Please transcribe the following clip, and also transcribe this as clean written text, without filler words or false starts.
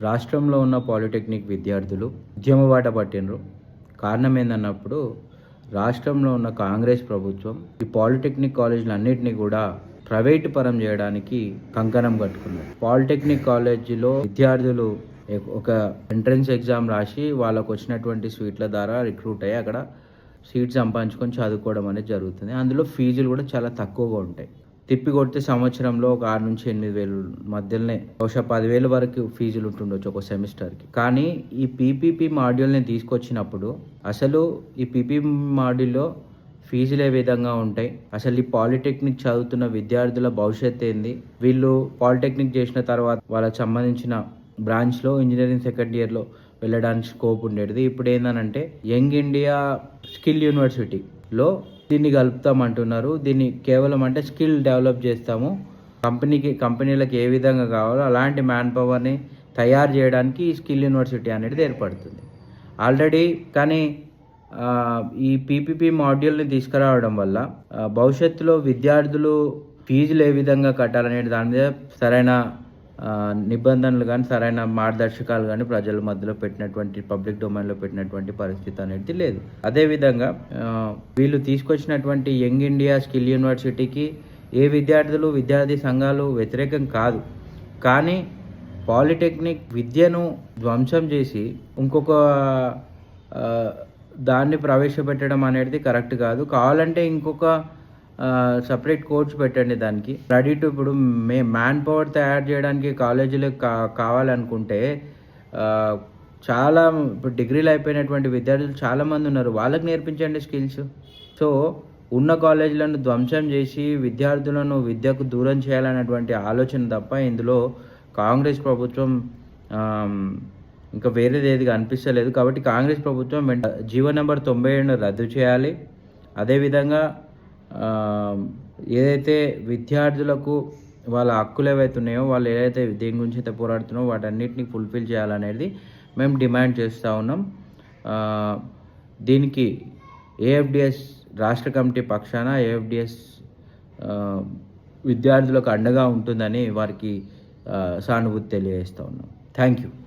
రాష్ట్రంలో ఉన్న పాలిటెక్నిక్ విద్యార్థులు ఉద్యమ బాట పట్టినరు. కారణం ఏందన్నప్పుడు రాష్ట్రంలో ఉన్న కాంగ్రెస్ ప్రభుత్వం ఈ పాలిటెక్నిక్ కాలేజీలన్నింటినీ కూడా ప్రైవేటు పరం చేయడానికి కంకణం కట్టుకున్నారు. పాలిటెక్నిక్ కాలేజీలో విద్యార్థులు ఒక ఎంట్రన్స్ ఎగ్జామ్ రాసి వాళ్ళకు వచ్చినటువంటి సీట్ల ద్వారా రిక్రూట్ అయ్యి అక్కడ సీట్ సంపాదించుకొని చదువుకోవడం అనేది జరుగుతుంది. అందులో ఫీజులు కూడా చాలా తక్కువగా ఉంటాయి. తిప్పి కొడితే సంవత్సరంలో ఒక 6 నుంచి 8,000 మధ్యలోనే బహుశా 10,000 వరకు ఫీజులు ఉంటుండొచ్చు ఒక సెమిస్టర్కి. కానీ ఈ పీపీపీ మాడ్యూల్ని తీసుకొచ్చినప్పుడు అసలు ఈ పీపీపీ మాడ్యూల్లో ఫీజులు ఏ విధంగా ఉంటాయి, అసలు ఈ పాలిటెక్నిక్ చదువుతున్న విద్యార్థుల భవిష్యత్తు ఏంది, వీళ్ళు పాలిటెక్నిక్ చేసిన తర్వాత వాళ్ళకి సంబంధించిన బ్రాంచ్లో ఇంజనీరింగ్ సెకండ్ ఇయర్లో వెళ్ళడానికి స్కోప్ ఉండేది. ఇప్పుడు ఏంటంటే యంగ్ ఇండియా స్కిల్ యూనివర్సిటీలో దీన్ని కలుపుతామంటున్నారు. దీన్ని కేవలం అంటే స్కిల్ డెవలప్ చేస్తాము, కంపెనీలకు ఏ విధంగా కావాలో అలాంటి మ్యాన్ పవర్ని తయారు చేయడానికి ఈ స్కిల్ యూనివర్సిటీ అనేది ఏర్పడుతుంది ఆల్రెడీ. కానీ ఈ పీపీపీ మాడ్యూల్ని తీసుకురావడం వల్ల భవిష్యత్తులో విద్యార్థులు ఫీజులు ఏ విధంగా కట్టాలనే దాని మీద సరైన నిబంధనలు కానీ సరైన మార్గదర్శకాలు కానీ ప్రజల మధ్యలో పెట్టినటువంటి పబ్లిక్ డొమైన్లో పెట్టినటువంటి పరిస్థితి అనేది లేదు. అదేవిధంగా వీళ్ళు తీసుకొచ్చినటువంటి యంగ్ ఇండియా స్కిల్ యూనివర్సిటీకి ఏ విద్యార్థి సంఘాలు వ్యతిరేకం కాదు. కానీ పాలిటెక్నిక్ విద్యను ధ్వంసం చేసి ఇంకొక దాన్ని ప్రవేశపెట్టడం అనేది కరెక్ట్ కాదు. కావాలంటే ఇంకొక సపరేట్ కోర్స్ పెట్టండి దానికి. రెడీ టు ఇప్పుడు మ్యాన్ పవర్ తయారు చేయడానికి కాలేజీలకు కావాలనుకుంటే చాలా ఇప్పుడు డిగ్రీలు అయిపోయినటువంటి విద్యార్థులు చాలామంది ఉన్నారు, వాళ్ళకి నేర్పించండి స్కిల్స్. సో ఉన్న కాలేజీలను ధ్వంసం చేసి విద్యార్థులను విద్యకు దూరం చేయాలనేటువంటి ఆలోచన తప్ప ఇందులో కాంగ్రెస్ ప్రభుత్వం ఇంకా వేరేది ఏది అనిపిస్తలేదు. కాబట్టి కాంగ్రెస్ ప్రభుత్వం జీవో నెంబర్ 97 రద్దు చేయాలి. అదేవిధంగా ఏదైతే విద్యార్థులకు వాళ్ళ హక్కులు ఏవైతే ఉన్నాయో, వాళ్ళు ఏదైతే దేని గురించి అయితే పోరాడుతున్నారో వాటన్నిటిని ఫుల్ఫిల్ చేయాలనేది మేము డిమాండ్ చేస్తూ ఉన్నాం. దీనికి ఏఎఫ్డిఎస్ రాష్ట్ర కమిటీ పక్షాన ఏఎఫ్డిఎస్ విద్యార్థులకు అండగా ఉంటుందని వారికి సానుభూతి తెలియజేస్తూ ఉన్నాం. Thank you.